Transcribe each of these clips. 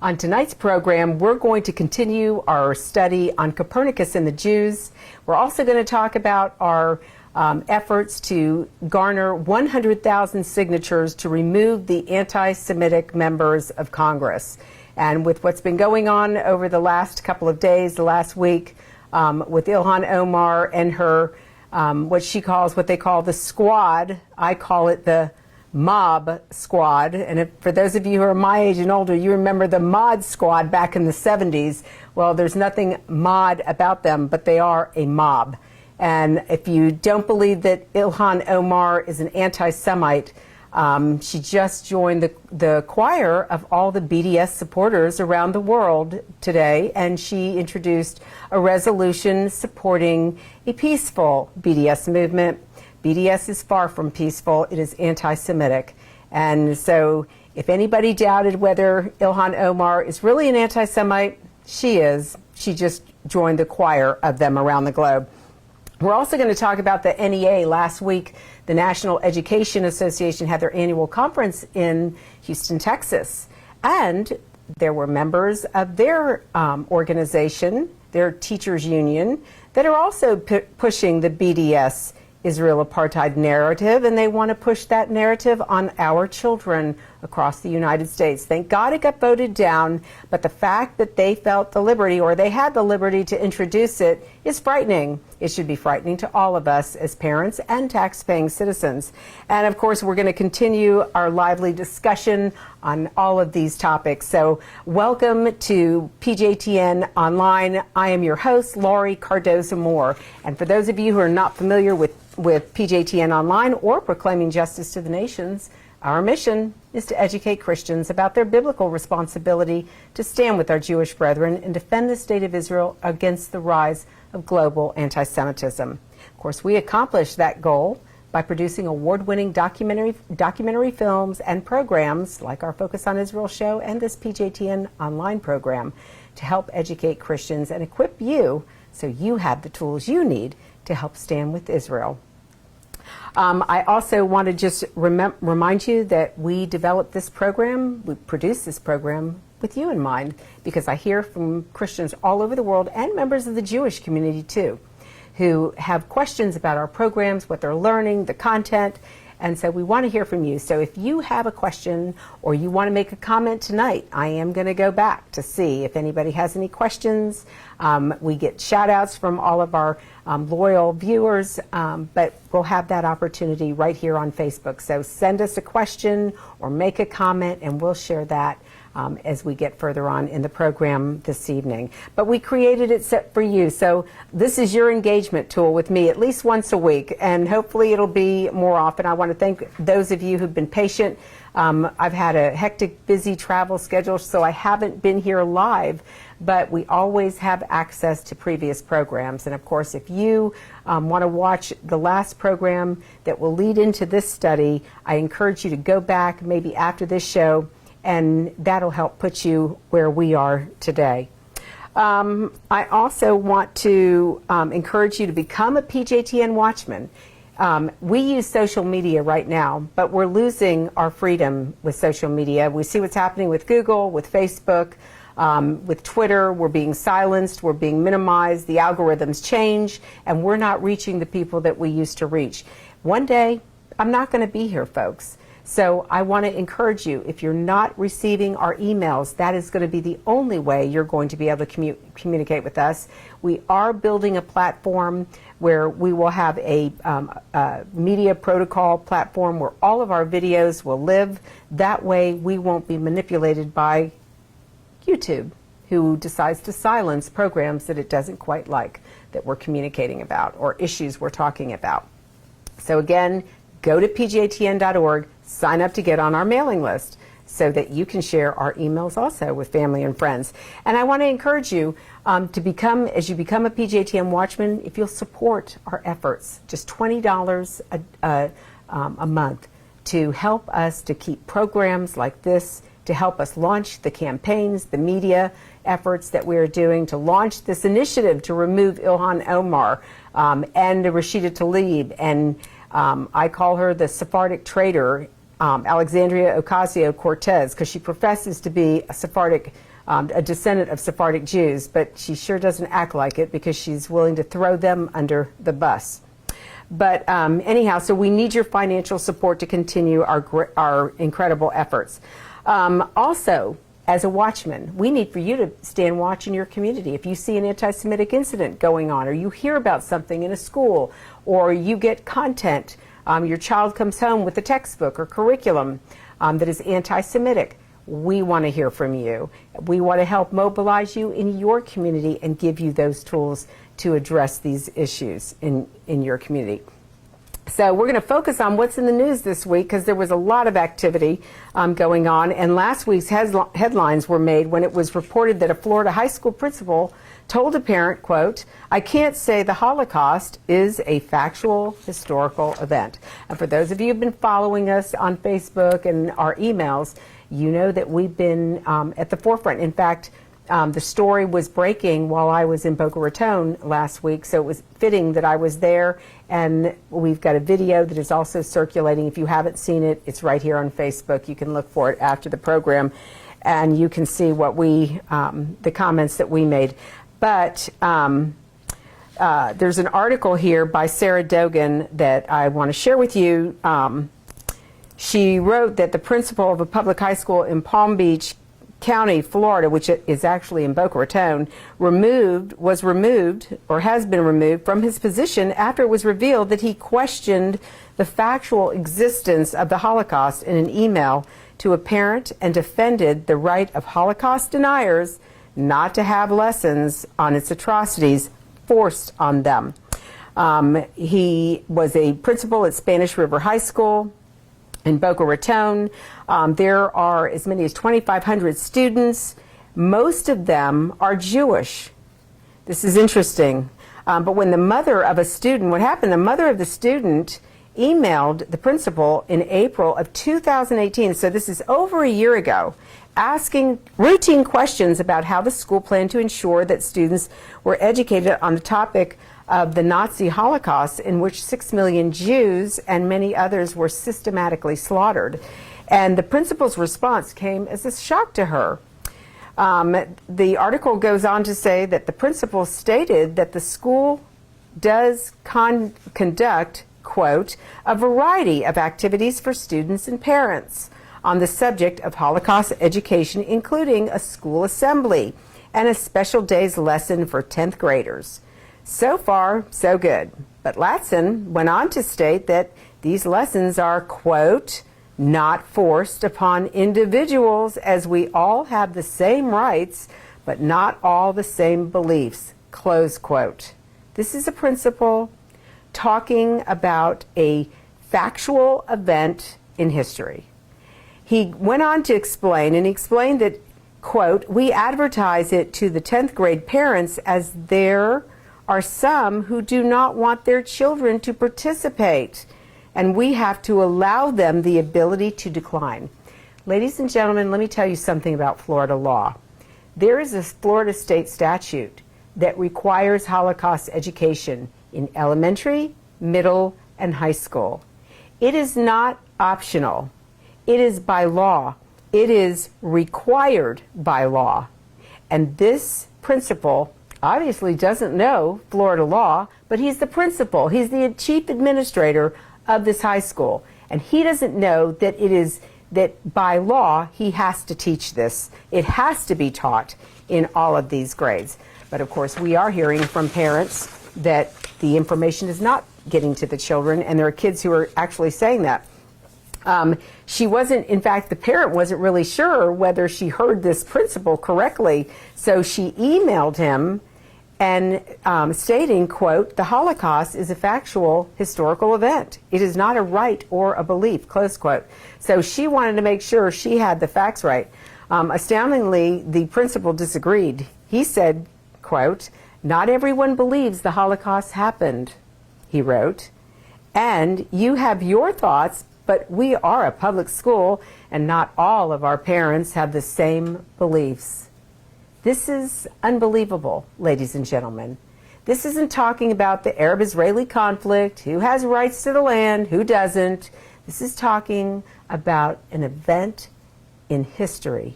On tonight's program, we're going to continue our study on Copernicus and the Jews. We're also going to talk about our efforts to garner 100,000 signatures to remove the anti-Semitic members of Congress. And with what's been going on over the last couple of days, the last week, with Ilhan Omar and her, what they call the squad, I call it the mob squad. And for those of you who are my age and older, you remember the mod squad back in the 70s. Well, there's nothing mod about them, but they are a mob. And if you don't believe that Ilhan Omar is an anti-Semite, she just joined the choir of all the BDS supporters around the world today, and she introduced a resolution supporting a peaceful BDS movement. BDS is far from peaceful. It is anti-Semitic. And so if anybody doubted whether Ilhan Omar is really an anti-Semite, she is. She just joined the choir of them around the globe. We're also going to talk about the NEA. Last week, the National Education Association had their annual conference in Houston, Texas. And there were members of their organization, their teachers union, that are also pushing the BDS Israel apartheid narrative, and they want to push that narrative on our children across the United States. Thank God it got voted down, but the fact that they felt the liberty, or they had the liberty to introduce it, is frightening. It should be frightening to all of us as parents and tax-paying citizens. And of course, we're going to continue our lively discussion on all of these topics. So welcome to PJTN Online. I am your host, Laurie Cardoza-Moore. And for those of you who are not familiar with PJTN Online or Proclaiming Justice to the Nations, our mission is to educate Christians about their biblical responsibility to stand with our Jewish brethren and defend the state of Israel against the rise of global anti-Semitism. Of course, we accomplish that goal by producing award-winning documentary films and programs like our Focus on Israel show and this PJTN Online program to help educate Christians and equip you so you have the tools you need to help stand with Israel. I also want to just remind you that we developed this program, we produced this program with you in mind, because I hear from Christians all over the world and members of the Jewish community too, who have questions about our programs, what they're learning, the content, and so we want to hear from you. So if you have a question or you want to make a comment tonight, I am going to go back to see if anybody has any questions. We get shout outs from all of our loyal viewers, but we'll have that opportunity right here on Facebook. So send us a question or make a comment and we'll share that as we get further on in the program this evening. But we created it set for you, so this is your engagement tool with me at least once a week, and hopefully it'll be more often. I want to thank those of you who've been patient. I've had a hectic, busy travel schedule, so I haven't been here live, but we always have access to previous programs. And of course, if you want to watch the last program that will lead into this study, I encourage you to go back maybe after this show, and that'll help put you where we are today. I also want to encourage you to become a PJTN Watchman. We use social media right now, but we're losing our freedom with social media. We see what's happening with Google, with Facebook, with Twitter. We're being silenced, we're being minimized, the algorithms change, and we're not reaching the people that we used to reach. One day, I'm not going to be here, folks. So I want to encourage you, if you're not receiving our emails, that is going to be the only way you're going to be able to communicate with us. We are building a platform where we will have a media protocol platform where all of our videos will live. That way we won't be manipulated by YouTube, who decides to silence programs that it doesn't quite like that we're communicating about or issues we're talking about. So again, go to pjtn.org, sign up to get on our mailing list so that you can share our emails also with family and friends. And I want to encourage you to become, as you become a PJTN Watchman, if you'll support our efforts, just $20 a month to help us to keep programs like this, to help us launch the campaigns, the media efforts that we are doing, to launch this initiative to remove Ilhan Omar and Rashida Tlaib, and I call her the Sephardic traitor, Alexandria Ocasio-Cortez, because she professes to be a Sephardic a descendant of Sephardic Jews, but she sure doesn't act like it because she's willing to throw them under the bus. But anyhow, so we need your financial support to continue our incredible efforts. Also, as a watchman, we need for you to stand watch in your community. If you see an anti-Semitic incident going on, or you hear about something in a school, or you get content, your child comes home with a textbook or curriculum that is anti-Semitic, we want to hear from you. We want to help mobilize you in your community and give you those tools to address these issues in your community. So we're going to focus on what's in the news this week because there was a lot of activity going on. And last week's headlines were made when it was reported that a Florida high school principal told a parent, quote, "I can't say the Holocaust is a factual historical event." And for those of you who've been following us on Facebook and our emails, you know that we've been at the forefront. In fact, the story was breaking while I was in Boca Raton last week, so it was fitting that I was there. And we've got a video that is also circulating. If you haven't seen it, it's right here on Facebook. You can look for it after the program, and you can see what the comments that we made. But there's an article here by Sarah Dogan that I want to share with you. She wrote that the principal of a public high school in Palm Beach County, Florida, which is actually in Boca Raton, was removed or has been removed from his position after it was revealed that he questioned the factual existence of the Holocaust in an email to a parent and defended the right of Holocaust deniers not to have lessons on its atrocities forced on them. He was a principal at Spanish River High School in Boca Raton. There are as many as 2,500 students. Most of them are Jewish. This is interesting. But when the mother of a student, what happened, the mother of the student emailed the principal in April of 2018, so this is over a year ago, asking routine questions about how the school planned to ensure that students were educated on the topic of the Nazi Holocaust, in which 6 million Jews and many others were systematically slaughtered. And the principal's response came as a shock to her. The article goes on to say that the principal stated that the school does conduct, quote, a variety of activities for students and parents on the subject of Holocaust education, including a school assembly and a special day's lesson for 10th graders. So far, so good. But Latson went on to state that these lessons are, quote, not forced upon individuals, as we all have the same rights, but not all the same beliefs, close quote. This is a principal talking about a factual event in history. He went on to explain, and he explained that, quote, we advertise it to the 10th grade parents as there are some who do not want their children to participate, and we have to allow them the ability to decline. Ladies and gentlemen, let me tell you something about Florida law. There is a Florida state statute that requires Holocaust education in elementary, middle, and high school. It is not optional. It is by law. It is required by law. And this principal obviously doesn't know Florida law, but he's the principal. He's the chief administrator of this high school. And he doesn't know that it is that by law he has to teach this. It has to be taught in all of these grades. But of course we are hearing from parents that the information is not getting to the children, and there are kids who are actually saying that. She wasn't, in fact, the parent wasn't really sure whether she heard this principal correctly, so she emailed him and stating, quote, the Holocaust is a factual historical event. It is not a right or a belief, close quote. So she wanted to make sure she had the facts right. Astoundingly, the principal disagreed. He said, quote, not everyone believes the Holocaust happened, he wrote, and you have your thoughts, but we are a public school, and not all of our parents have the same beliefs. This is unbelievable, ladies and gentlemen. This isn't talking about the Arab-Israeli conflict, who has rights to the land, who doesn't. This is talking about an event in history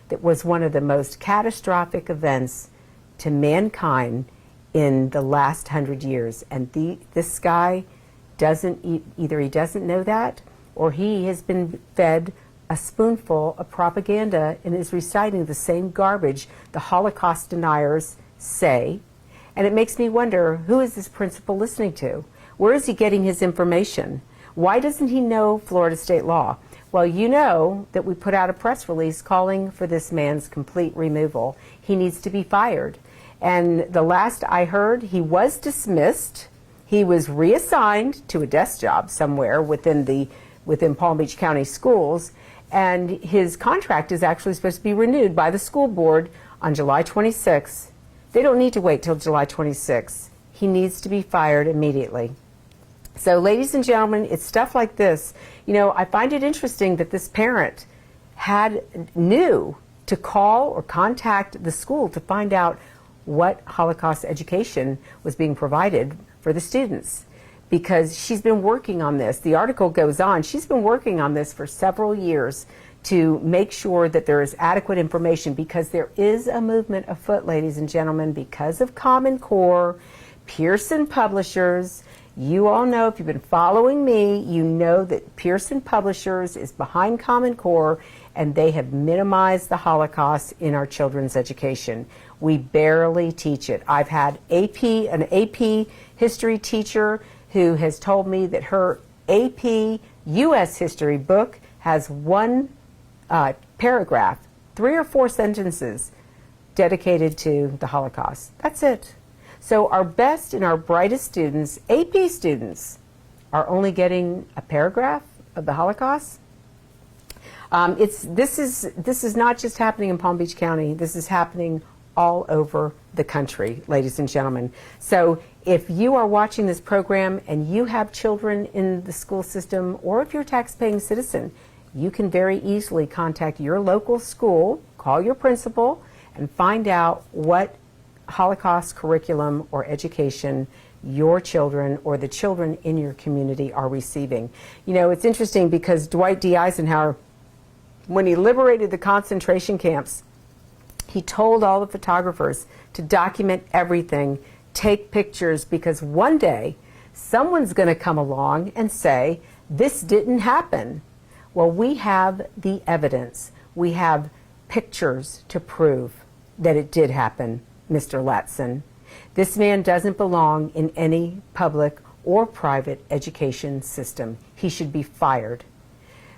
that was one of the most catastrophic events to mankind in the last 100 years. And this guy either he doesn't know that, or he has been fed a spoonful of propaganda and is reciting the same garbage the Holocaust deniers say. And it makes me wonder, who is this principal listening to? Where is he getting his information? Why doesn't he know Florida state law? Well, you know that we put out a press release calling for this man's complete removal. He needs to be fired. And the last I heard, he was dismissed. He was reassigned to a desk job somewhere within Palm Beach County schools. And his contract is actually supposed to be renewed by the school board on July 26th. They don't need to wait till July 26th. He needs to be fired immediately. So, ladies and gentlemen, it's stuff like this. You know, I find it interesting that this parent knew to call or contact the school to find out what Holocaust education was being provided for the students, because she's been working on this. The article goes on. She's been working on this for several years to make sure that there is adequate information, because there is a movement afoot, ladies and gentlemen, because of Common Core, Pearson Publishers. You all know, if you've been following me, you know that Pearson Publishers is behind Common Core, and they have minimized the Holocaust in our children's education. We barely teach it. I've had an AP history teacher who has told me that her AP U.S. history book has one paragraph, 3 or 4 sentences dedicated to the Holocaust. That's it. So our best and our brightest students, AP students, are only getting a paragraph of the Holocaust. This is not just happening in Palm Beach County. This is happening all over the country, ladies and gentlemen. So if you are watching this program and you have children in the school system, or if you're a tax-paying citizen, you can very easily contact your local school, call your principal, and find out what Holocaust curriculum or education your children or the children in your community are receiving. You know, it's interesting because Dwight D. Eisenhower, when he liberated the concentration camps, he told all the photographers to document everything, take pictures, because one day someone's going to come along and say, this didn't happen. Well, we have the evidence. We have pictures to prove that it did happen, Mr. Latson. This man doesn't belong in any public or private education system. He should be fired.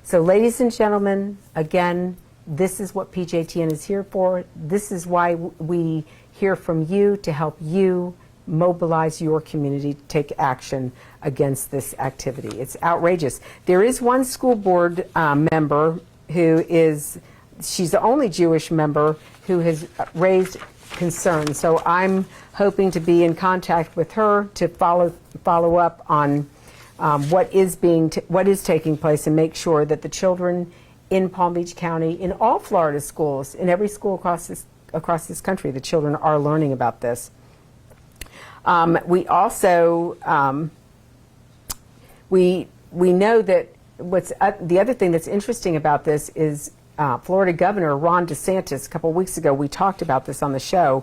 So, ladies and gentlemen, again, this is what PJTN is here for. This is why we hear from you, to help you mobilize your community to take action against this activity. It's outrageous. There is one school board member she's the only Jewish member who has raised concern. So I'm hoping to be in contact with her to follow up on what is taking place, and make sure that the children in Palm Beach County, in all Florida schools, in every school across this country, the children are learning about this. We also we know that the other thing that's interesting about this is Florida Governor Ron DeSantis. A couple of weeks ago, we talked about this on the show.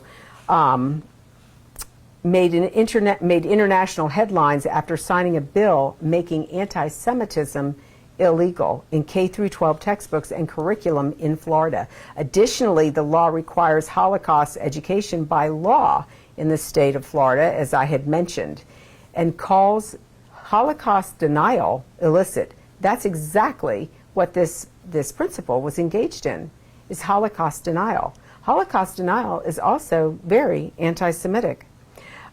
Made international headlines after signing a bill making anti-Semitism illegal in K-12 textbooks and curriculum in Florida. Additionally, the law requires Holocaust education by law in the state of Florida, as I had mentioned, and calls Holocaust denial illicit. That's exactly what this principal was engaged in, is Holocaust denial. Holocaust denial is also very anti-Semitic.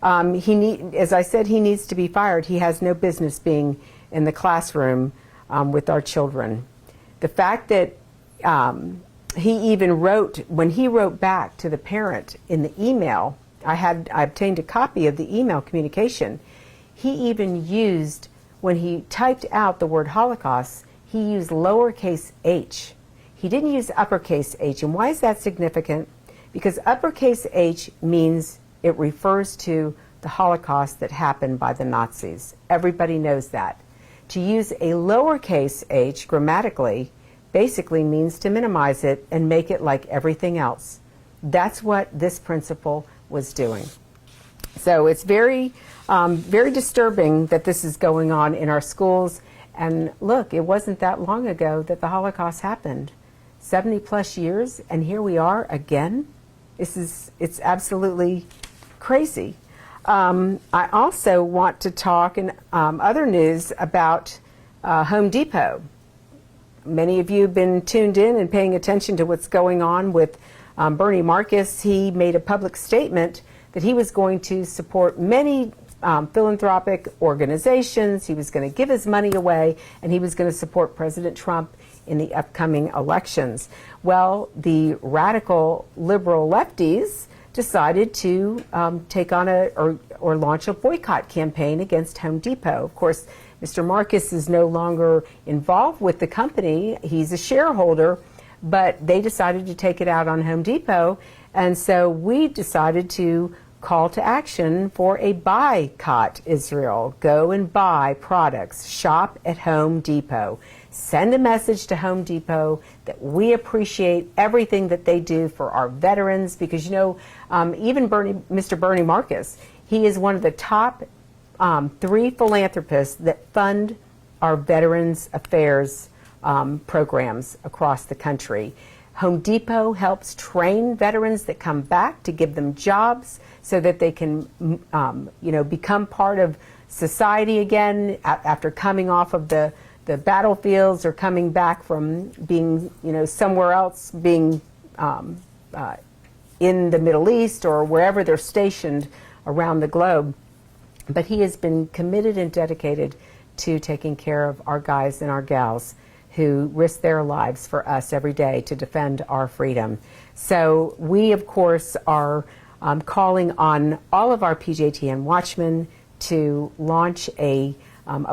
As I said, he needs to be fired. He has no business being in the classroom with our children. The fact that when he wrote back to the parent in the email, I obtained a copy of the email communication. He even used, when he typed out the word Holocaust, he used lowercase h. He didn't use uppercase h. And why is that significant? Because uppercase h means it refers to the Holocaust that happened by the Nazis. Everybody knows that. To use a lowercase h grammatically basically means to minimize it and make it like everything else. That's what this principal was doing. So it's very, very disturbing that this is going on in our schools. And look, it wasn't that long ago that the Holocaust happened. 70 plus years, and here we are again. It's absolutely crazy. I also want to talk in other news about Home Depot. Many of you have been tuned in and paying attention to what's going on with Bernie Marcus. He made a public statement that he was going to support many philanthropic organizations. He was going to give his money away, and he was going to support President Trump in the upcoming elections. Well, the radical liberal lefties decided to take on or launch a boycott campaign against Home Depot. Of course, Mr. Marcus is no longer involved with the company. He's a shareholder, but they decided to take it out on Home Depot. And so we decided to call to action for a boycott Israel. Go and buy products. Shop at Home Depot. Send a message to Home Depot that we appreciate everything that they do for our veterans, because, you know, even Mr. Bernie Marcus, he is one of the top 3 philanthropists that fund our Veterans Affairs programs across the country. Home Depot helps train veterans that come back to give them jobs so that they can, become part of society again after coming off of the battlefields or coming back from being, somewhere else, being in the Middle East or wherever they're stationed around the globe. But he has been committed and dedicated to taking care of our guys and our gals who risk their lives for us every day to defend our freedom. So we, of course, are calling on all of our PJTN watchmen to launch a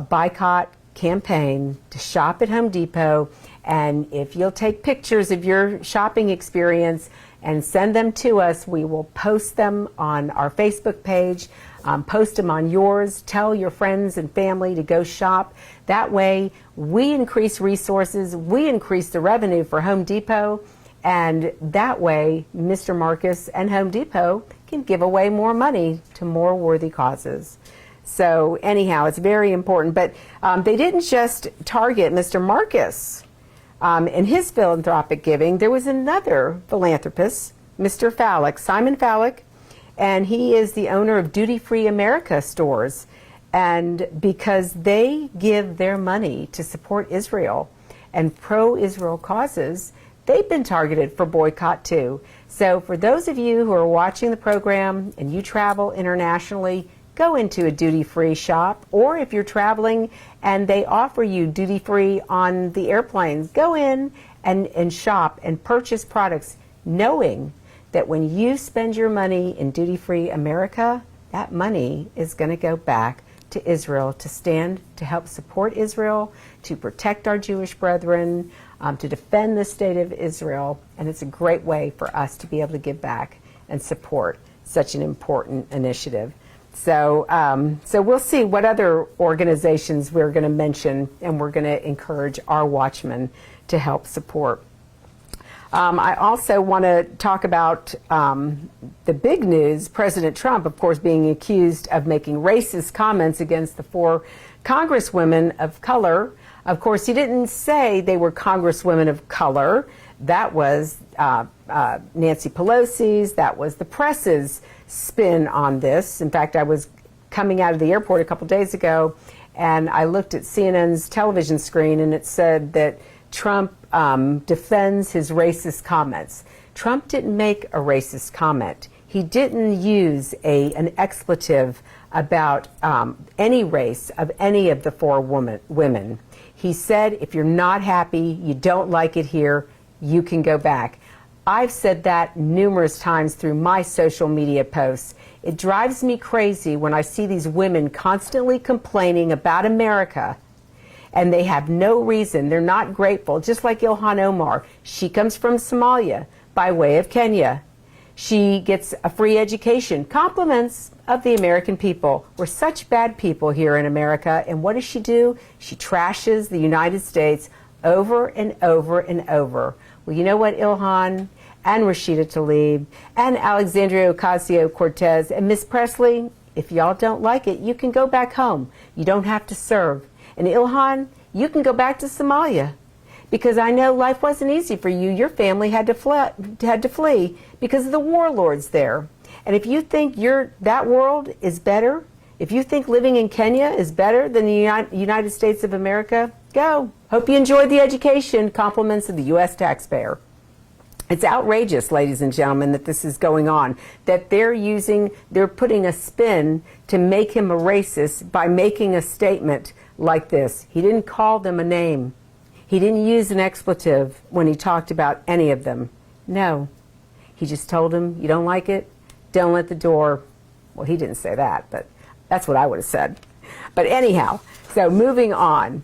boycott campaign to shop at Home Depot. And if you'll take pictures of your shopping experience and send them to us, we will post them on our Facebook page, post them on yours, tell your friends and family to go shop. That way we increase resources, we increase the revenue for Home Depot, and that way Mr. Marcus and Home Depot can give away more money to more worthy causes. So anyhow, it's very important. But they didn't just target Mr. Marcus in his philanthropic giving. There was another philanthropist, Mr. Fallick, Simon Fallick, and he is the owner of Duty Free America stores. And because they give their money to support Israel and pro-Israel causes, they've been targeted for boycott too. So for those of you who are watching the program and you travel internationally, go into a duty-free shop, or if you're traveling and they offer you duty-free on the airplanes, go in and shop and purchase products knowing that when you spend your money in duty-free America, that money is going to go back to Israel to stand to help support Israel, to protect our Jewish brethren, to defend the state of Israel. And it's a great way for us to be able to give back and support such an important initiative. So, so we'll see what other organizations we're going to mention, and we're going to encourage our watchmen to help support. I also want to talk about the big news, President Trump, of course, being accused of making racist comments against the 4 congresswomen of color. Of course, he didn't say they were congresswomen of color. That was Nancy Pelosi's, that was the press's spin on this. In fact, I was coming out of the airport a couple days ago, and I looked at CNN's television screen, and it said that Trump defends his racist comments. Trump didn't make a racist comment. He didn't use an expletive about any race of any of the 4 women. He said, if you're not happy, you don't like it here, you can go back. I've said that numerous times through my social media posts. It drives me crazy when I see these women constantly complaining about America, and they have no reason. They're not grateful. Just like Ilhan Omar. She comes from Somalia by way of Kenya. She gets a free education. Compliments of the American people. We're such bad people here in America. And what does she do? She trashes the United States over and over and over. Well, you know what, Ilhan and Rashida Tlaib and Alexandria Ocasio-Cortez and Miss Presley, if y'all don't like it, you can go back home. You don't have to serve. And Ilhan, you can go back to Somalia. Because I know life wasn't easy for you. Your family had to flee because of the warlords there. And if you think that world is better, if you think living in Kenya is better than the United States of America, go. Hope you enjoyed the education. Compliments of the U.S. taxpayer. It's outrageous, ladies and gentlemen, that this is going on, that they're putting a spin to make him a racist by making a statement like this. He didn't call them a name. He didn't use an expletive when he talked about any of them. No. He just told him, you don't like it? Don't let the door. Well, he didn't say that, but that's what I would have said. But anyhow, so moving on.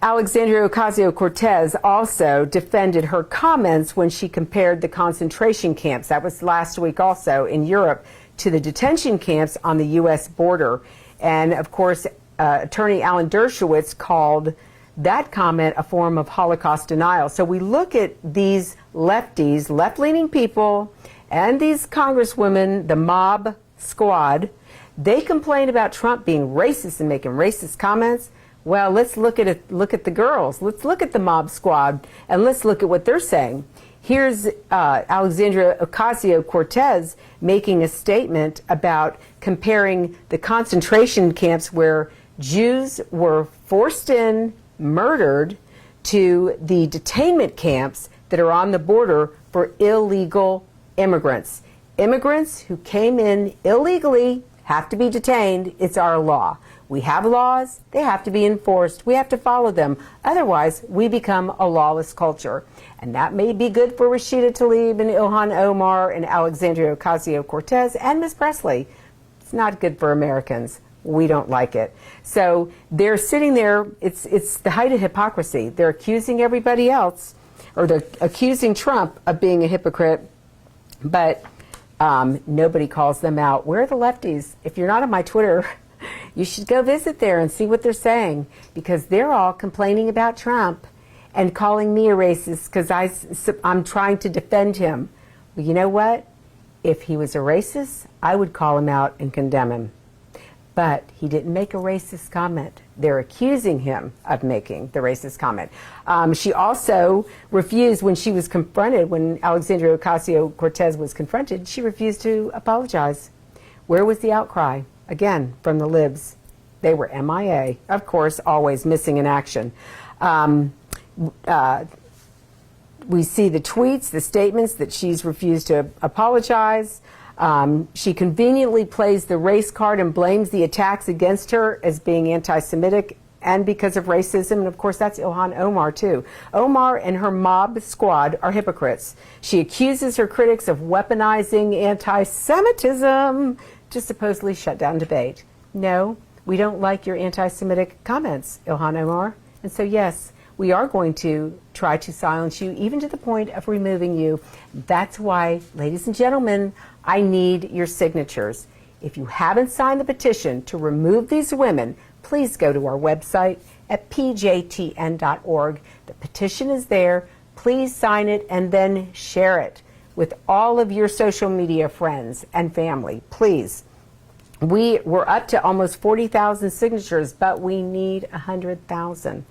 Alexandria Ocasio-Cortez also defended her comments when she compared the concentration camps, that was last week also in Europe, to the detention camps on the U.S. border. And of course, Attorney Alan Dershowitz called that comment a form of Holocaust denial. So we look at these lefties, left-leaning people, and these congresswomen, the mob squad. They complain about Trump being racist and making racist comments. Well, let's look at it. Look at the girls. Let's look at the mob squad, and let's look at what they're saying. Here's Alexandria Ocasio-Cortez making a statement about comparing the concentration camps where Jews were forced in, murdered, to the detainment camps that are on the border for illegal immigrants. Immigrants who came in illegally have to be detained. It's our law. We have laws. They have to be enforced. We have to follow them. Otherwise, we become a lawless culture. And that may be good for Rashida Tlaib and Ilhan Omar and Alexandria Ocasio-Cortez and Miss Presley. It's not good for Americans. We don't like it. So they're sitting there. It's the height of hypocrisy. They're accusing everybody else, or they're accusing Trump of being a hypocrite, but nobody calls them out. Where are the lefties? If you're not on my Twitter, you should go visit there and see what they're saying, because they're all complaining about Trump and calling me a racist because I'm trying to defend him. Well, you know what? If he was a racist, I would call him out and condemn him. But he didn't make a racist comment. They're accusing him of making the racist comment. She also refused when she was confronted, when Alexandria Ocasio-Cortez was confronted, she refused to apologize. Where was the outcry? Again, from the libs. They were MIA. Of course, always missing in action. We see the tweets, the statements that she's refused to apologize. She conveniently plays the race card and blames the attacks against her as being anti-Semitic and because of racism. And of course, that's Ilhan Omar too. Omar and her mob squad are hypocrites. She accuses her critics of weaponizing anti-Semitism to supposedly shut down debate. No, we don't like your anti-Semitic comments, Ilhan Omar. And so yes, we are going to try to silence you, even to the point of removing you. That's why, ladies and gentlemen, I need your signatures. If you haven't signed the petition to remove these women, please go to our website at pjtn.org. The petition is there. Please sign it and then share it with all of your social media friends and family, please. We're up to almost 40,000 signatures, but we need 100,000.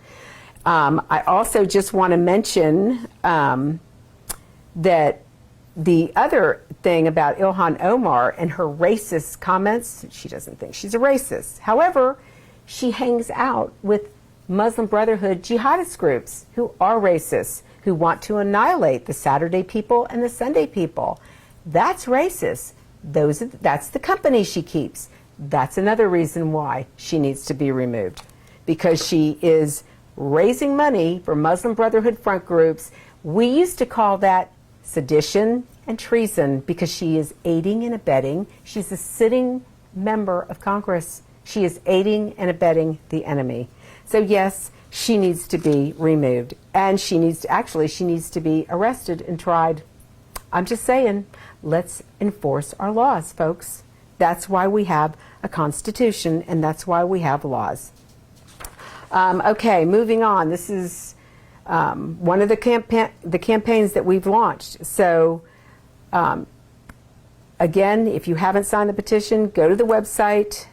I also just want to mention that the other thing about Ilhan Omar and her racist comments, she doesn't think she's a racist. However, she hangs out with Muslim Brotherhood jihadist groups who are racist, who want to annihilate the Saturday people and the Sunday people. That's racist. That's the company she keeps. That's another reason why she needs to be removed, because she is raising money for Muslim Brotherhood front groups. We used to call that sedition and treason because she is aiding and abetting. She's a sitting member of Congress. She is aiding and abetting the enemy. So yes, she needs to be removed, and she needs to be arrested and tried. I'm just saying, let's enforce our laws, folks. That's why we have a constitution, and that's why we have laws. Okay, moving on. This is one of the campaigns that we've launched. So, again, if you haven't signed the petition, go to the website.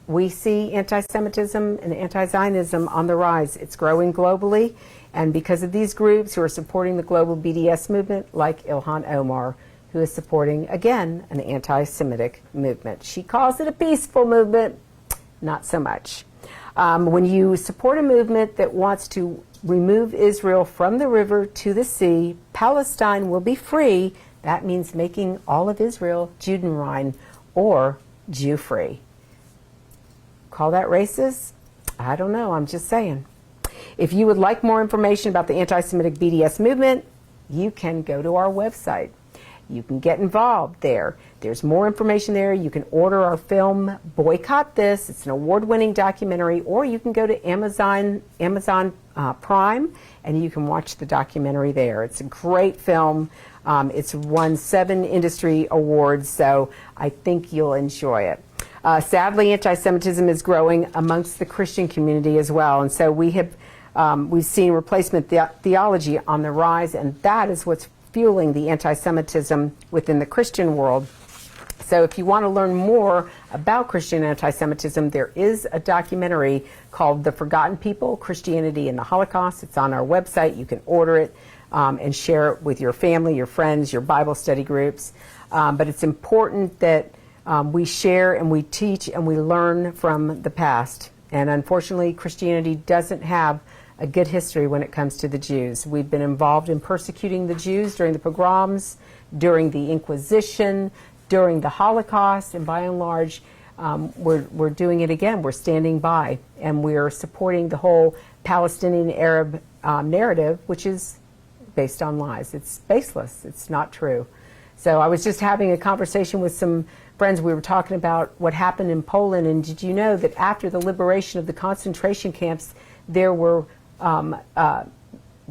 We see anti-Semitism and anti-Zionism on the rise. It's growing globally, and because of these groups who are supporting the global BDS movement, like Ilhan Omar, who is supporting, again, an anti-Semitic movement. She calls it a peaceful movement, not so much. When you support a movement that wants to remove Israel from the river to the sea, Palestine will be free. That means making all of Israel Judenrein, or Jew-free. Call that racist? I don't know, I'm just saying. If you would like more information about the anti-Semitic BDS movement, you can go to our website. You can get involved there. There's more information there. You can order our film, Boycott This. It's an award-winning documentary, or you can go to Amazon Prime, and you can watch the documentary there. It's a great film. It's won 7 industry awards, so I think you'll enjoy it. Sadly, anti-Semitism is growing amongst the Christian community as well, and so we've seen replacement theology on the rise, and that is what's fueling the anti-Semitism within the Christian world. So if you want to learn more about Christian anti-Semitism, there is a documentary called The Forgotten People, Christianity and the Holocaust. It's on our website. You can order it and share it with your family, your friends, your Bible study groups. But it's important that we share and we teach and we learn from the past. And unfortunately, Christianity doesn't have a good history when it comes to the Jews. We've been involved in persecuting the Jews during the pogroms, during the Inquisition, during the Holocaust, and by and large, we're doing it again. We're standing by, and we're supporting the whole Palestinian Arab narrative, which is based on lies. It's baseless. It's not true. So I was just having a conversation with some friends. We were talking about what happened in Poland, and did you know that after the liberation of the concentration camps, there were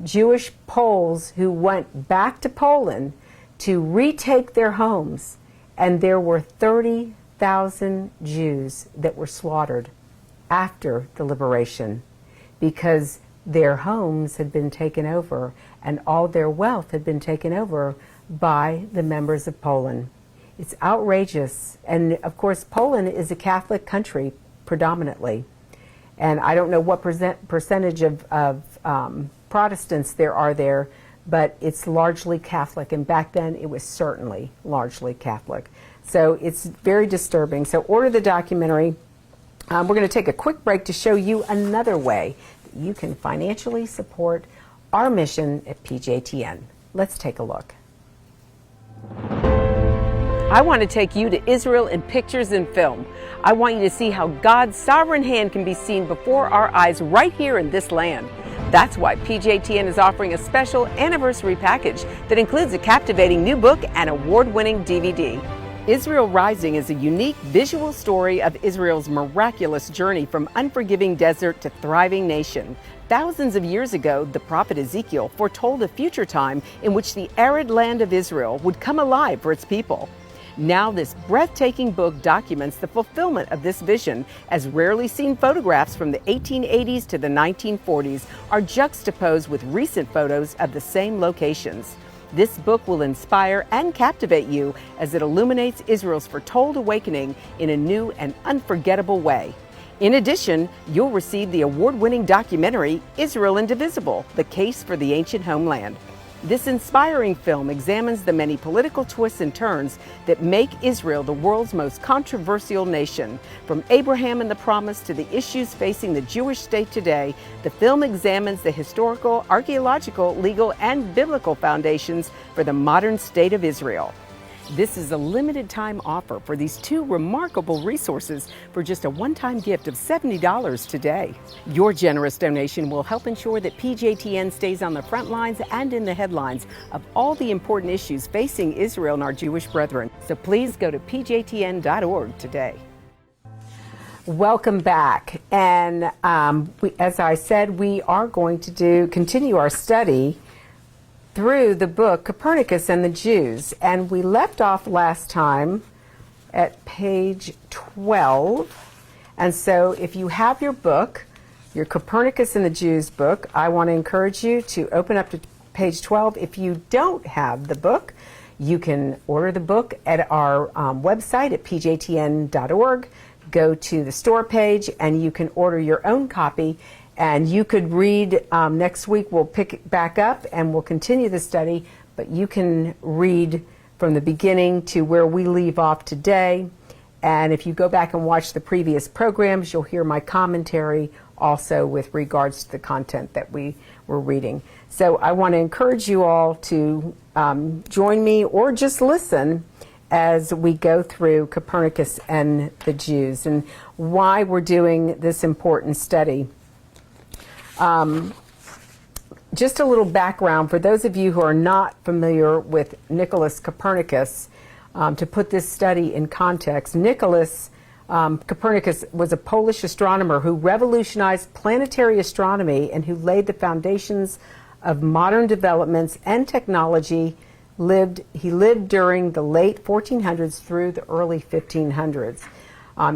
Jewish Poles who went back to Poland to retake their homes, and there were 30,000 Jews that were slaughtered after the liberation because their homes had been taken over and all their wealth had been taken over by the members of Poland. It's outrageous, and of course Poland is a Catholic country predominantly. And I don't know what percentage of Protestants there are there, but it's largely Catholic. And back then, it was certainly largely Catholic. So it's very disturbing. So order the documentary. We're going to take a quick break to show you another way that you can financially support our mission at PJTN. Let's take a look. I want to take you to Israel in pictures and film. I want you to see how God's sovereign hand can be seen before our eyes right here in this land. That's why PJTN is offering a special anniversary package that includes a captivating new book and award-winning DVD. Israel Rising is a unique visual story of Israel's miraculous journey from unforgiving desert to thriving nation. Thousands of years ago, the prophet Ezekiel foretold a future time in which the arid land of Israel would come alive for its people. Now this breathtaking book documents the fulfillment of this vision, as rarely seen photographs from the 1880s to the 1940s are juxtaposed with recent photos of the same locations. This book will inspire and captivate you as it illuminates Israel's foretold awakening in a new and unforgettable way. In addition, you'll receive the award-winning documentary, Israel Indivisible: The Case for the Ancient Homeland. This inspiring film examines the many political twists and turns that make Israel the world's most controversial nation. From Abraham and the Promise to the issues facing the Jewish state today, the film examines the historical, archaeological, legal, and biblical foundations for the modern state of Israel. This is a limited time offer for these two remarkable resources for just a one-time gift of $70 today. Your generous donation will help ensure that PJTN stays on the front lines and in the headlines of all the important issues facing Israel and our Jewish brethren. So please go to pjtn.org today. Welcome back. And as I said, we are going to continue our study through the book Copernicus and the Jews, and we left off last time at page 12. And so if you have your book, your Copernicus and the Jews book, I want to encourage you to open up to page 12. If you don't have the book, you can order the book at our website at pjtn.org. Go to the store page and you can order your own copy. And you could read, next week we'll pick it back up and we'll continue the study, but you can read from the beginning to where we leave off today. And if you go back and watch the previous programs, you'll hear my commentary also with regards to the content that we were reading. So I want to encourage you all to join me or just listen as we go through Copernicus and the Jews and why we're doing this important study. Just a little background for those of you who are not familiar with Nicholas Copernicus. To put this study in context, Nicholas Copernicus was a Polish astronomer who revolutionized planetary astronomy and who laid the foundations of modern developments and technology. He lived during the late 1400s through the early 1500s.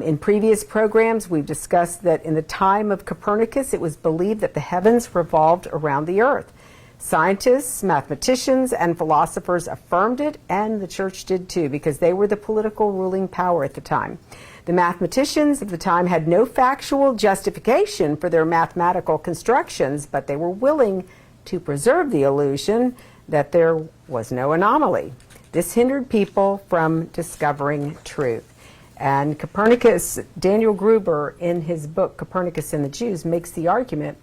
In previous programs, we've discussed that in the time of Copernicus, it was believed that the heavens revolved around the earth. Scientists, mathematicians, and philosophers affirmed it, and the church did too, because they were the political ruling power at the time. The mathematicians of the time had no factual justification for their mathematical constructions, but they were willing to preserve the illusion that there was no anomaly. This hindered people from discovering truth. And Copernicus, Daniel Gruber, in his book Copernicus and the Jews, makes the argument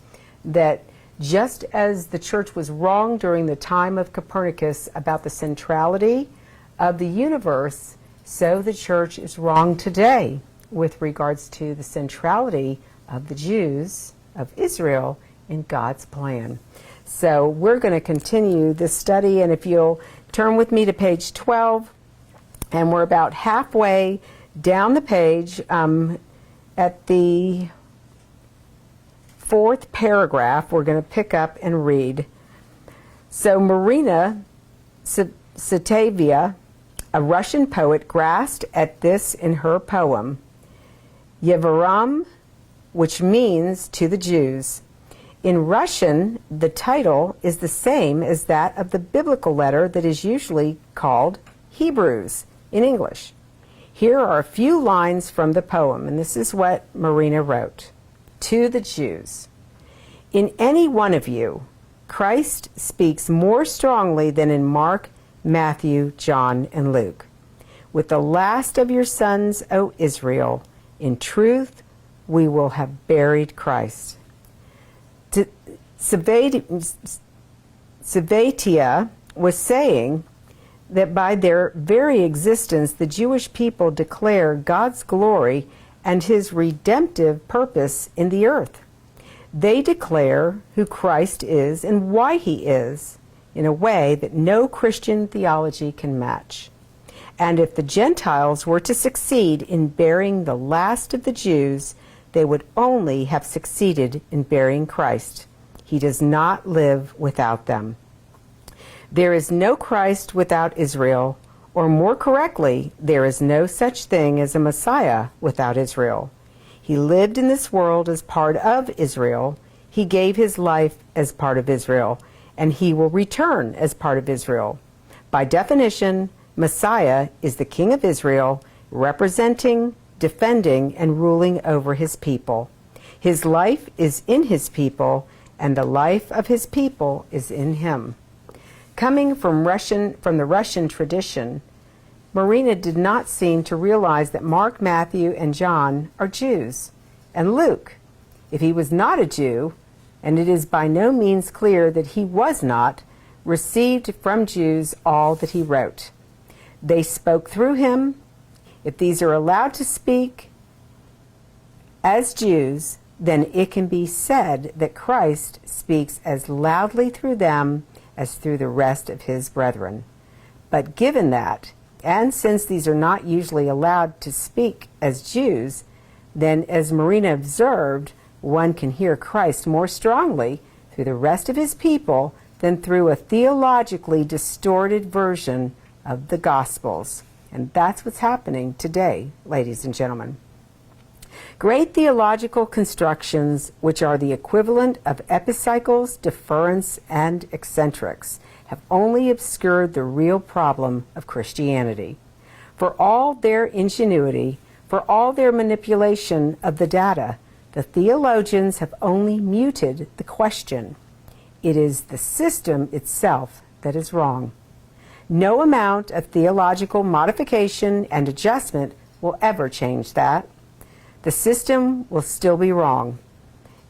that just as the church was wrong during the time of Copernicus about the centrality of the universe, so the church is wrong today with regards to the centrality of the Jews, of Israel, in God's plan. So we're going to continue this study, and if you'll turn with me to page 12, and we're about halfway down the page at the fourth paragraph, we're going to pick up and read. So Marina Tsvetaeva, a Russian poet, grasped at this in her poem, Yevaram, which means to the Jews. In Russian, the title is the same as that of the biblical letter that is usually called Hebrews in English. Here are a few lines from the poem, and this is what Marina wrote. To the Jews, in any one of you, Christ speaks more strongly than in Mark, Matthew, John, and Luke. With the last of your sons, O Israel, in truth we will have buried Christ. Tsvetaeva was saying that by their very existence, the Jewish people declare God's glory and his redemptive purpose in the earth. They declare who Christ is and why he is in a way that no Christian theology can match. And if the Gentiles were to succeed in burying the last of the Jews, they would only have succeeded in burying Christ. He does not live without them. There is no Christ without Israel, or more correctly, there is no such thing as a Messiah without Israel. He lived in this world as part of Israel. He gave his life as part of Israel, and he will return as part of Israel. By definition, Messiah is the King of Israel, representing, defending, and ruling over his people. His life is in his people, and the life of his people is in him. Coming from the Russian tradition, Marina did not seem to realize that Mark, Matthew, and John are Jews, and Luke, if he was not a Jew, and it is by no means clear that he was not, received from Jews all that he wrote. They spoke through him. If these are allowed to speak as Jews, then it can be said that Christ speaks as loudly through them as through the rest of his brethren. But given that, and since these are not usually allowed to speak as Jews, then as Marina observed, one can hear Christ more strongly through the rest of his people than through a theologically distorted version of the Gospels. And that's what's happening today, ladies and gentlemen. Great theological constructions, which are the equivalent of epicycles, deferents, and eccentrics, have only obscured the real problem of Christianity. For all their ingenuity, for all their manipulation of the data, the theologians have only muted the question. It is the system itself that is wrong. No amount of theological modification and adjustment will ever change that. The system will still be wrong,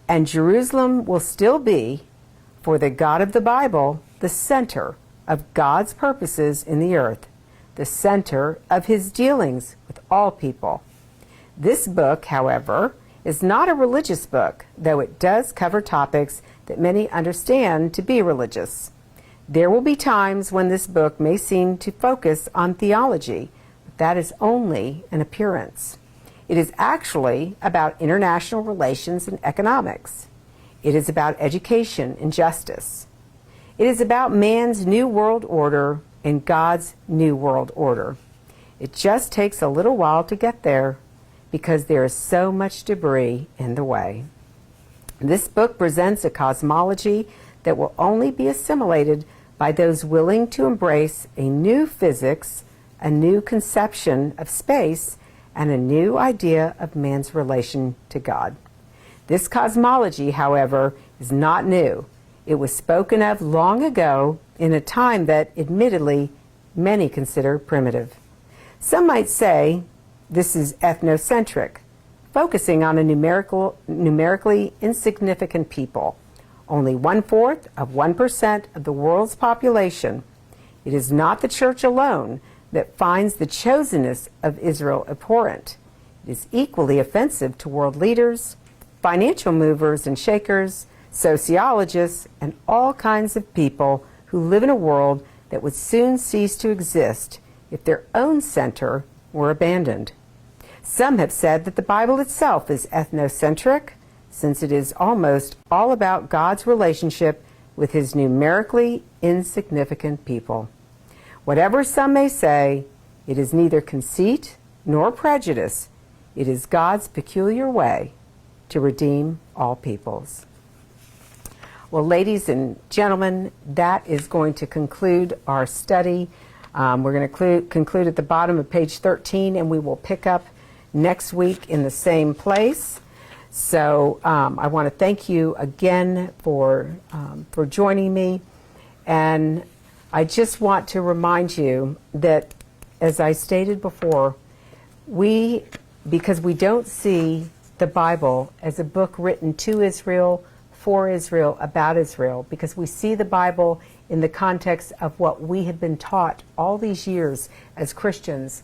and Jerusalem will still be, for the God of the Bible, the center of God's purposes in the earth, the center of his dealings with all people. This book, however, is not a religious book, though it does cover topics that many understand to be religious. There will be times when this book may seem to focus on theology, but that is only an appearance. It is actually about international relations and economics. It is about education and justice. It is about man's new world order and God's new world order. It just takes a little while to get there because there is so much debris in the way. This book presents a cosmology that will only be assimilated by those willing to embrace a new physics, a new conception of space, and a new idea of man's relation to God. This cosmology, however, is not new. It was spoken of long ago in a time that, admittedly, many consider primitive. Some might say this is ethnocentric, focusing on a numerically insignificant people, only 1/4 of 1% of the world's population. It is not the church alone that finds the chosenness of Israel abhorrent. It is equally offensive to world leaders, financial movers and shakers, sociologists, and all kinds of people who live in a world that would soon cease to exist if their own center were abandoned. Some have said that the Bible itself is ethnocentric, since it is almost all about God's relationship with his numerically insignificant people. Whatever some may say, it is neither conceit nor prejudice. It is God's peculiar way to redeem all peoples. Well, ladies and gentlemen, that is going to conclude our study. We're going to conclude at the bottom of page 13, and we will pick up next week in the same place. So I want to thank you again for joining me, and I just want to remind you that, as I stated before, because we don't see the Bible as a book written to Israel, for Israel, about Israel, because we see the Bible in the context of what we have been taught all these years as Christians,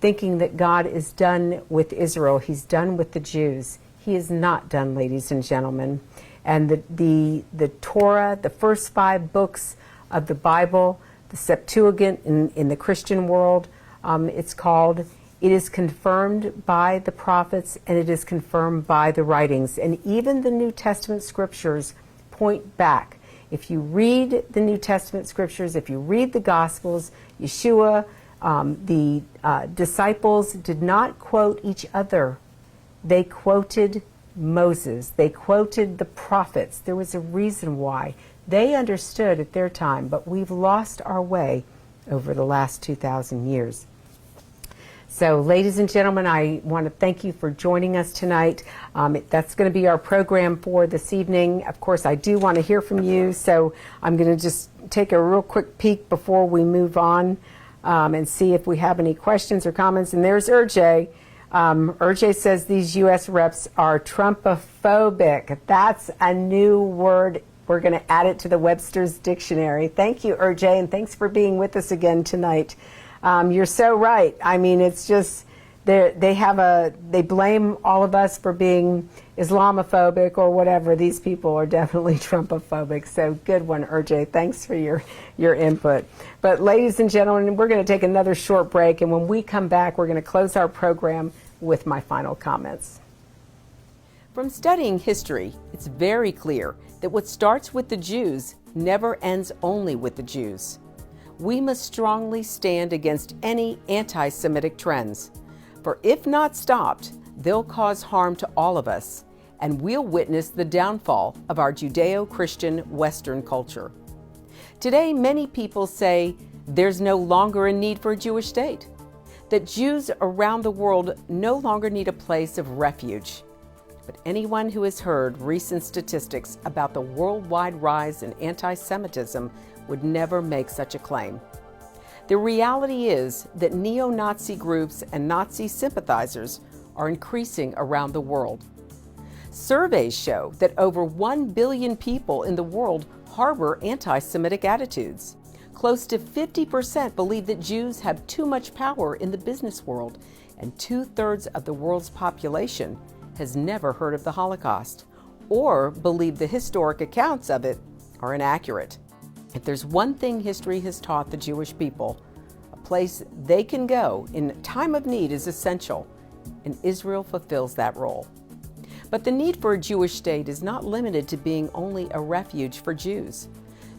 thinking that God is done with Israel, he's done with the Jews. He is not done, ladies and gentlemen. And the Torah, the first 5 books of the Bible, the Septuagint in the Christian world, it's called, it is confirmed by the prophets and it is confirmed by the writings. And even the New Testament scriptures point back. If you read the New Testament scriptures, if you read the Gospels, Yeshua, the disciples did not quote each other. They quoted Moses. They quoted the prophets. There was a reason why. They understood at their time, but we've lost our way over the last 2,000 years. So, ladies and gentlemen, I want to thank you for joining us tonight. That's going to be our program for this evening. Of course, I do want to hear from you, so I'm going to just take a real quick peek before we move on and see if we have any questions or comments. And there's Urjay. Urjay says these U.S. reps are Trumpophobic. That's a new word. We're going to add it to the Webster's Dictionary. Thank you, Urjay, and thanks for being with us again tonight. You're so right. I mean, it's just they blame all of us for being Islamophobic or whatever. These people are definitely Trumpophobic. So good one, Urjay. Thanks for your input. But ladies and gentlemen, we're going to take another short break, and when we come back, we're going to close our program with my final comments. From studying history, it's very clear that what starts with the Jews never ends only with the Jews. We must strongly stand against any anti-Semitic trends, for if not stopped, they'll cause harm to all of us, and we'll witness the downfall of our Judeo-Christian Western culture. Today, many people say there's no longer a need for a Jewish state, that Jews around the world no longer need a place of refuge. But anyone who has heard recent statistics about the worldwide rise in anti-Semitism would never make such a claim. The reality is that neo-Nazi groups and Nazi sympathizers are increasing around the world. Surveys show that over 1 billion people in the world harbor anti-Semitic attitudes. Close to 50% believe that Jews have too much power in the business world, and 2/3 of the world's population has never heard of the Holocaust or believe the historic accounts of it are inaccurate. If there's one thing history has taught the Jewish people, a place they can go in time of need is essential, and Israel fulfills that role. But the need for a Jewish state is not limited to being only a refuge for Jews.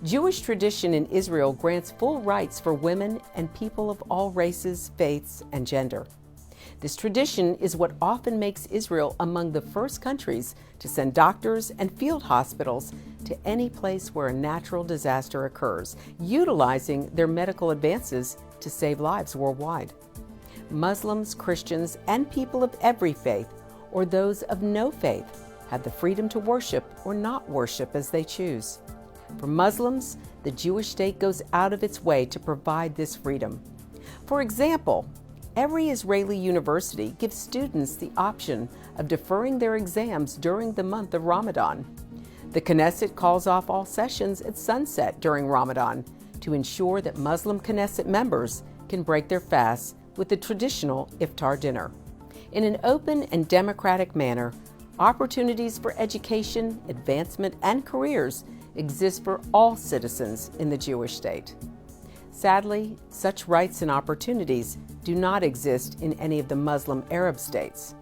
Jewish tradition in Israel grants full rights for women and people of all races, faiths, and gender. This tradition is what often makes Israel among the first countries to send doctors and field hospitals to any place where a natural disaster occurs, utilizing their medical advances to save lives worldwide. Muslims, Christians, and people of every faith, or those of no faith, have the freedom to worship or not worship as they choose. For Muslims, the Jewish state goes out of its way to provide this freedom. For example, every Israeli university gives students the option of deferring their exams during the month of Ramadan. The Knesset calls off all sessions at sunset during Ramadan to ensure that Muslim Knesset members can break their fasts with the traditional iftar dinner. In an open and democratic manner, opportunities for education, advancement, and careers exist for all citizens in the Jewish state. Sadly, such rights and opportunities do not exist in any of the Muslim Arab states.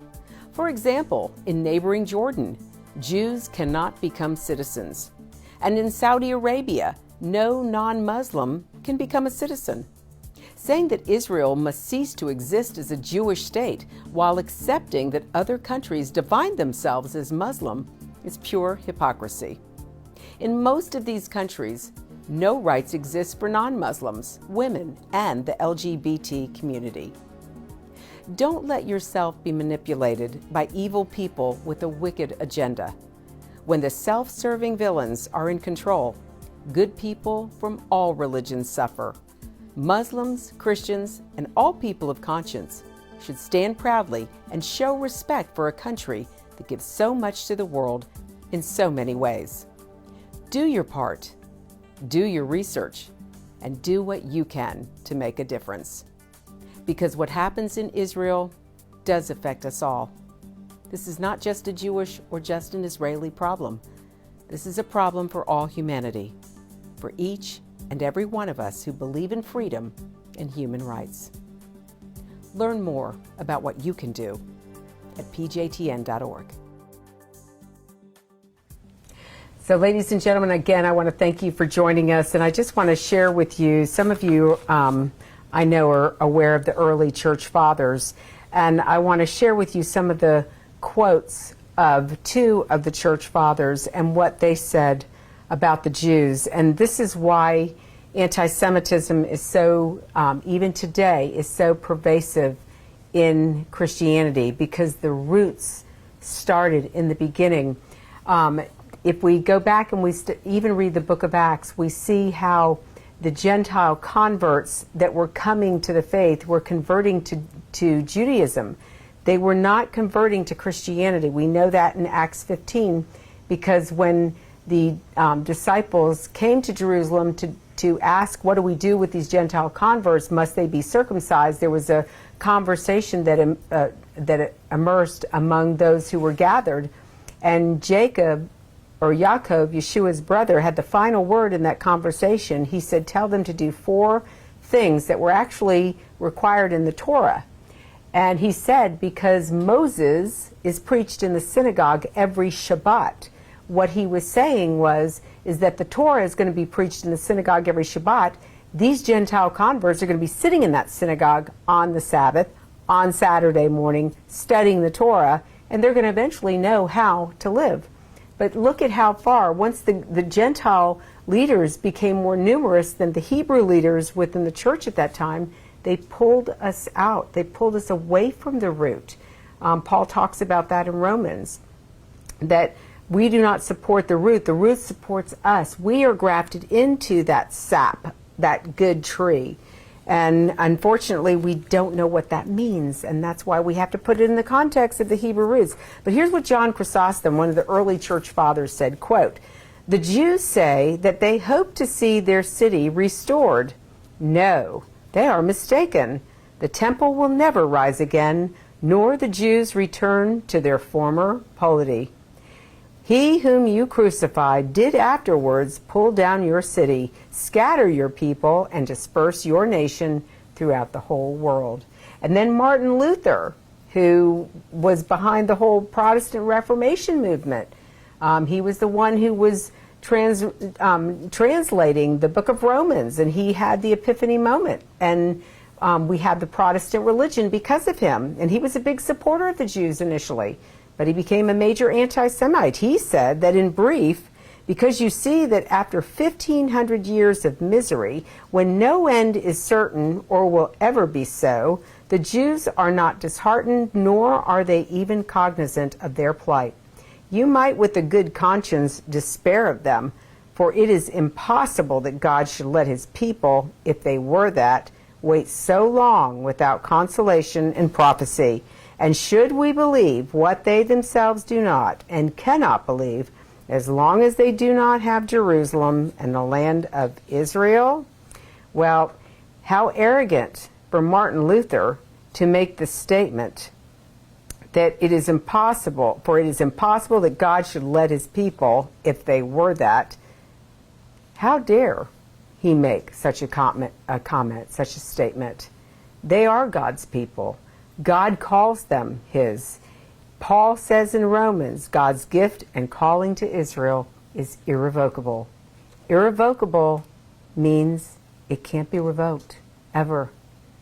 For example, in neighboring Jordan, Jews cannot become citizens. And in Saudi Arabia, no non-Muslim can become a citizen. Saying that Israel must cease to exist as a Jewish state while accepting that other countries define themselves as Muslim is pure hypocrisy. In most of these countries, no rights exist for non-Muslims, women, and the LGBT community. Don't let yourself be manipulated by evil people with a wicked agenda. When the self-serving villains are in control, good people from all religions suffer. Muslims, Christians, and all people of conscience should stand proudly and show respect for a country that gives so much to the world in so many ways. Do your part, do your research, and do what you can to make a difference. Because what happens in Israel does affect us all. This is not just a Jewish or just an Israeli problem. This is a problem for all humanity, for each and every one of us who believe in freedom and human rights. Learn more about what you can do at pjtn.org. So ladies and gentlemen, again, I want to thank you for joining us, and I just want to share with you, some of you I know are aware of the early church fathers, and I want to share with you some of the quotes of two of the church fathers and what they said about the Jews. And this is why anti-Semitism is so, even today, is so pervasive in Christianity, because the roots started in the beginning. If we go back and we even read the book of Acts, we see how the Gentile converts that were coming to the faith were converting to Judaism. They were not converting to Christianity. We know that in Acts 15, because when the disciples came to Jerusalem to ask, what do we do with these Gentile converts? Must they be circumcised? There was a conversation that immersed among those who were gathered. And Jacob, or Yaakov, Yeshua's brother, had the final word in that conversation. He said, tell them to do 4 things that were actually required in the Torah. And he said, because Moses is preached in the synagogue every Shabbat. What he was saying is that the Torah is going to be preached in the synagogue every Shabbat. These Gentile converts are going to be sitting in that synagogue on the Sabbath, on Saturday morning studying the Torah, and they're going to eventually know how to live. But look at how far, once the Gentile leaders became more numerous than the Hebrew leaders within the church at that time, they pulled us out. They pulled us away from the root. Paul talks about that in Romans, that we do not support the root supports us. We are grafted into that sap, that good tree. And unfortunately, we don't know what that means, and that's why we have to put it in the context of the Hebrew roots. But here's what John Chrysostom, one of the early church fathers, said, quote, "The Jews say that they hope to see their city restored. No, they are mistaken. The temple will never rise again, nor the Jews return to their former polity. He whom you crucified did afterwards pull down your city, scatter your people, and disperse your nation throughout the whole world." And then Martin Luther, who was behind the whole Protestant Reformation movement, he was the one who was translating the book of Romans, and he had the Epiphany moment. And we have the Protestant religion because of him. And he was a big supporter of the Jews initially, but he became a major anti-Semite. He said that, in brief, because you see that after 1,500 years of misery, when no end is certain or will ever be so, the Jews are not disheartened, nor are they even cognizant of their plight. You might with a good conscience despair of them, for it is impossible that God should let his people, if they were that, wait so long without consolation and prophecy. And should we believe what they themselves do not and cannot believe, as long as they do not have Jerusalem and the land of Israel? Well, how arrogant for Martin Luther to make the statement that it is impossible that God should let his people, if they were that. How dare he make such a comment, such a statement? They are God's people. God calls them his. Paul says in Romans, God's gift and calling to Israel is irrevocable. Irrevocable means it can't be revoked, ever,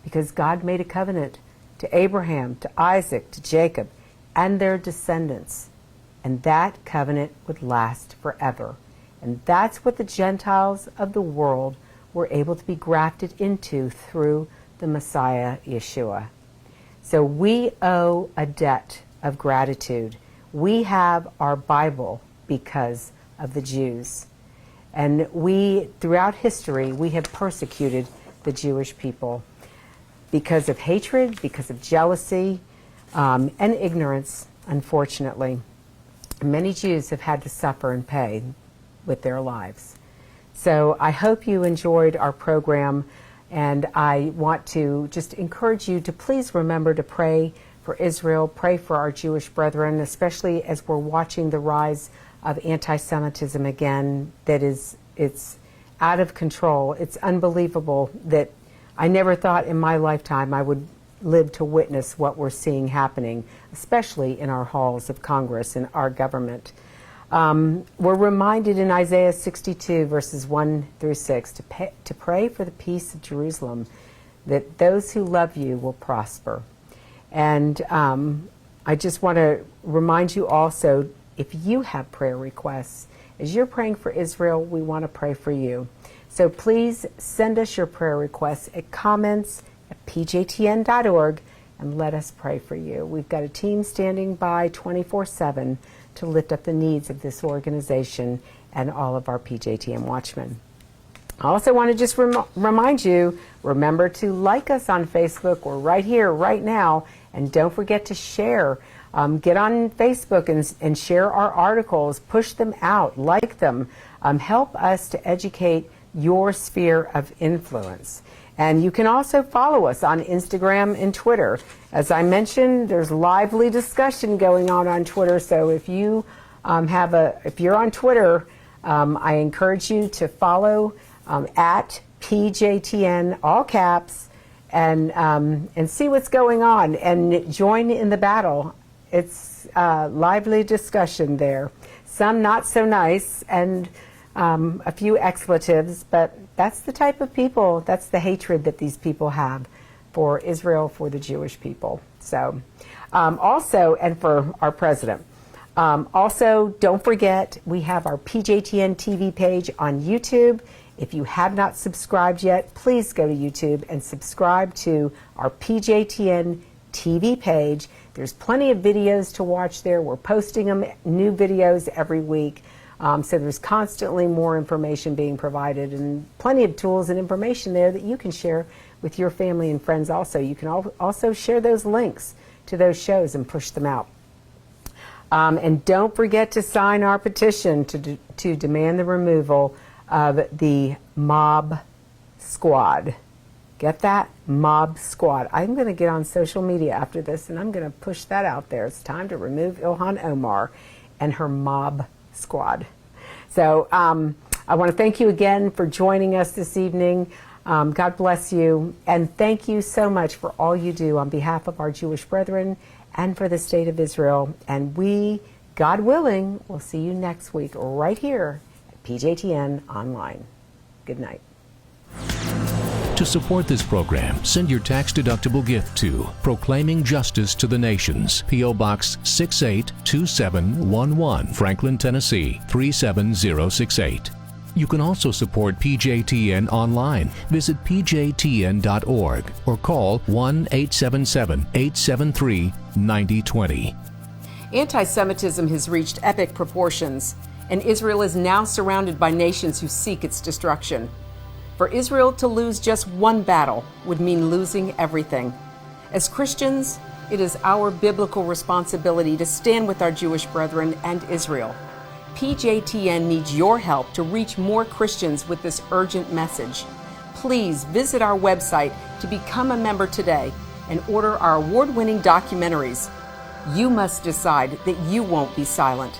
because God made a covenant to Abraham, to Isaac, to Jacob, and their descendants. And that covenant would last forever. And that's what the Gentiles of the world were able to be grafted into through the Messiah, Yeshua. So we owe a debt of gratitude. We have our Bible because of the Jews. And throughout history, we have persecuted the Jewish people because of hatred, because of jealousy, and ignorance, unfortunately. Many Jews have had to suffer and pay with their lives. So I hope you enjoyed our program, and I want to just encourage you to please remember to pray for Israel, pray for our Jewish brethren, especially as we're watching the rise of anti-Semitism again. It's out of control. It's unbelievable that I never thought in my lifetime I would live to witness what we're seeing happening, especially in our halls of Congress and our government. We're reminded in Isaiah 62, verses 1 through 6, to pray for the peace of Jerusalem, that those who love you will prosper. And I just want to remind you also, if you have prayer requests, as you're praying for Israel, we want to pray for you. So please send us your prayer requests at comments@pjtn.org and let us pray for you. We've got a team standing by 24/7 to lift up the needs of this organization and all of our PJTN watchmen. I also want to just remind you, remember to like us on Facebook. We're right here, right now. And don't forget to share. Get on Facebook and share our articles. Push them out. Like them. Help us to educate your sphere of influence. And you can also follow us on Instagram and Twitter. As I mentioned, there's lively discussion going on Twitter. So if you if you're on Twitter, I encourage you to follow at PJTN, all caps, and see what's going on and join in the battle. It's lively discussion there. Some not so nice, and a few expletives, but that's the type of people, that's the hatred that these people have for Israel, for the Jewish people. So also, and for our president. Also, don't forget, we have our PJTN TV page on YouTube. If you have not subscribed yet, please go to YouTube and subscribe to our PJTN TV page. There's plenty of videos to watch there. We're posting new videos every week. So there's constantly more information being provided and plenty of tools and information there that you can share with your family and friends also. You can also share those links to those shows and push them out. And don't forget to sign our petition to demand the removal of the mob squad. Get that? Mob squad. I'm going to get on social media after this and I'm going to push that out there. It's time to remove Ilhan Omar and her mob squad. So I want to thank you again for joining us this evening. God bless you. And thank you so much for all you do on behalf of our Jewish brethren and for the state of Israel. And we, God willing, will see you next week right here at PJTN Online. Good night. To support this program, send your tax-deductible gift to Proclaiming Justice to the Nations, P.O. Box 682711, Franklin, Tennessee 37068. You can also support PJTN online. Visit pjtn.org or call 1-877-873-9020. Anti-Semitism has reached epic proportions, and Israel is now surrounded by nations who seek its destruction. For Israel to lose just one battle would mean losing everything. As Christians, it is our biblical responsibility to stand with our Jewish brethren and Israel. PJTN needs your help to reach more Christians with this urgent message. Please visit our website to become a member today and order our award-winning documentaries. You must decide that you won't be silent.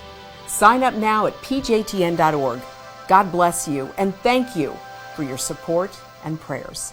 Sign up now at pjtn.org. God bless you and thank you for your support and prayers.